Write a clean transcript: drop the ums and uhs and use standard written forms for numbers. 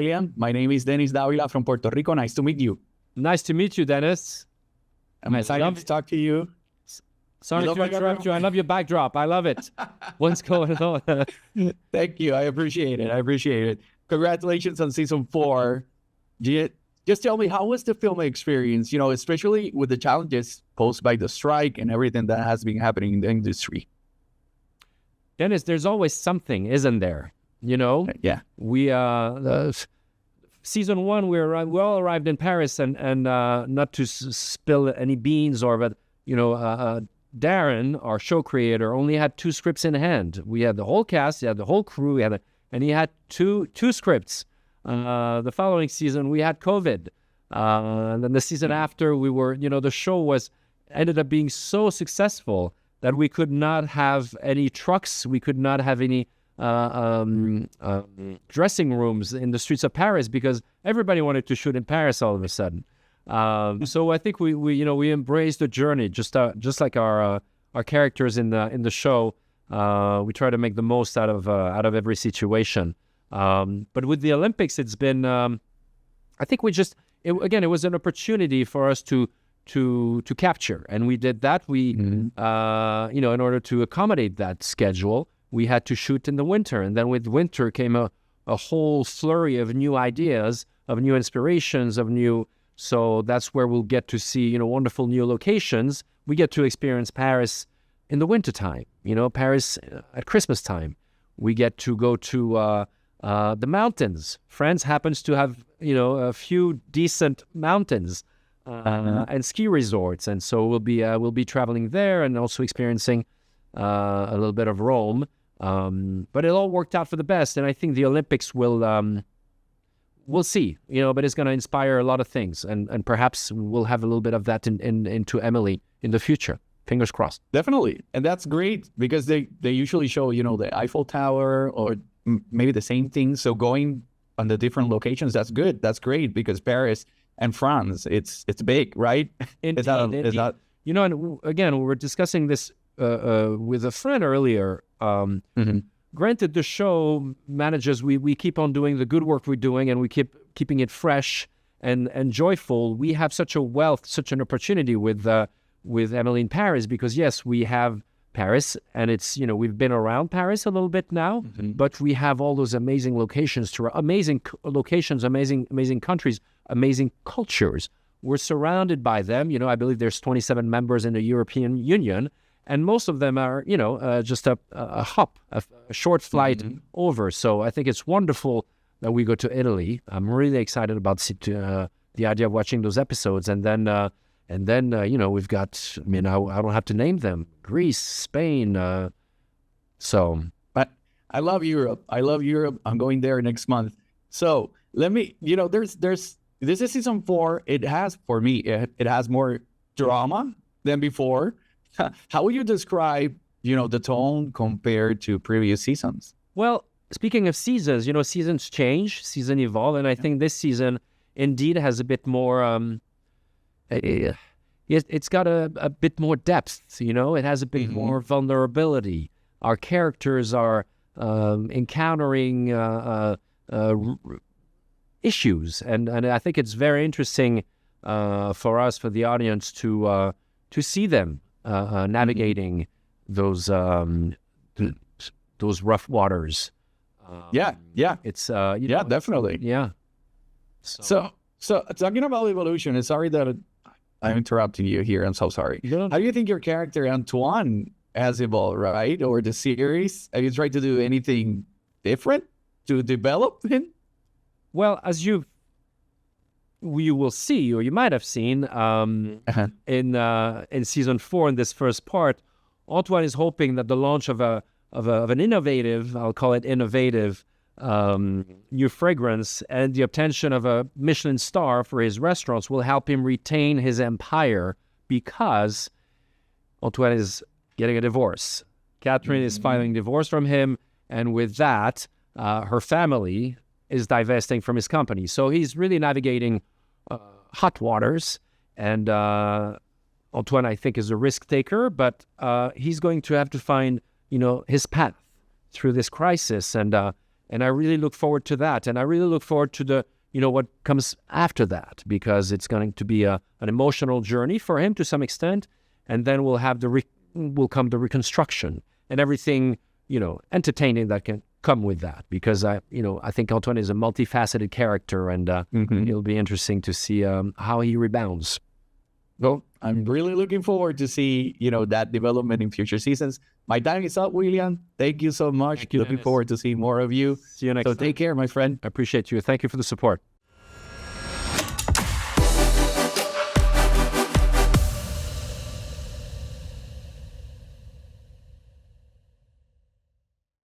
William. My name is Dennis Davila from Puerto Rico. Nice to meet you. Nice to meet you, Dennis. I'm excited to talk to you. Sorry to interrupt you. I love your backdrop. I love it. What's going on? Thank you. I appreciate it. Congratulations on season 4. Just tell me, how was the filming experience, especially with the challenges posed by the strike and everything that has been happening in the industry? Dennis, there's always something, isn't there? Yeah. We season 1, we all arrived in Paris, and not to spill any beans, but Darren, our show creator, only had 2 scripts in hand. We had the whole cast, he had the whole crew, and he had two scripts. The following season, we had COVID. And then the season after, we were, the show ended up being so successful that we could not have any trucks. We could not have any dressing rooms in the streets of Paris because everybody wanted to shoot in Paris all of a sudden. So I think we embraced the journey, just like our characters in the show. We try to make the most out of every situation. But with the Olympics, it's been I think it was an opportunity for us to capture, and we did that. We in order to accommodate that schedule, we had to shoot in the winter, and then with winter came a whole flurry of new ideas, of new inspirations, so that's where we'll get to see, wonderful new locations. We get to experience Paris in the wintertime, Paris at Christmas time. We get to go to the mountains. France happens to have, a few decent mountains and ski resorts. And so we'll be traveling there and also experiencing a little bit of Rome. But it all worked out for the best. And I think the Olympics we'll see, but it's going to inspire a lot of things. And perhaps we'll have a little bit of that into Emily in the future. Fingers crossed. Definitely. And that's great because they usually show, the Eiffel Tower or maybe the same thing. So going on the different locations, that's good. That's great because Paris and France, it's big, right? Indeed. And again, we were discussing this with a friend earlier. Granted, the show manages, we keep on doing the good work we're doing and we keep keeping it fresh and joyful. We have such a wealth, such an opportunity with Emily in Paris because, yes, we have Paris and it's, we've been around Paris a little bit now, but we have all those amazing locations, amazing countries, amazing cultures. We're surrounded by them. I believe there's 27 members in the European Union. And most of them are, just a hop, a short flight over. So I think it's wonderful that we go to Italy. I'm really excited about the idea of watching those episodes. And then we've got, I don't have to name them, Greece, Spain. But I love Europe. I'm going there next month. So let me, this is season 4. It has, for me, it has more drama than before. How would you describe, the tone compared to previous seasons? Well, speaking of seasons, seasons change, seasons evolve, and I think this season indeed has a bit more. It's got a bit more depth. It has a bit more vulnerability. Our characters are encountering issues, and I think it's very interesting for us, for the audience, to see them. Navigating those rough waters. It's definitely. Yeah. So talking about evolution, sorry that I'm interrupting you here. I'm so sorry. How do you think your character Antoine has evolved, right? Or the series? Have you tried to do anything different to develop him? Well, as you will see, or you might have seen in season 4, in this first part, Antoine is hoping that the launch of an innovative, I'll call it innovative, new fragrance and the obtention of a Michelin star for his restaurants will help him retain his empire because Antoine is getting a divorce. Catherine is filing divorce from him, and with that, her family is divesting from his company. So he's really navigating hot waters, and Antoine, I think, is a risk taker, but he's going to have to find, his path through this crisis, and And I really look forward to that. And I really look forward to the, what comes after that, because it's going to be an emotional journey for him to some extent. And then we'll have will come the reconstruction and everything, entertaining that can come with that, because I think Antoine is a multifaceted character, and it'll be interesting to see how he rebounds. Well, I'm really looking forward to see, that development in future seasons. My time is up, William. Thank you so much. Thank you, looking Dennis. forward to see more of you. See you next time. So take care, my friend. I appreciate you. Thank you for the support.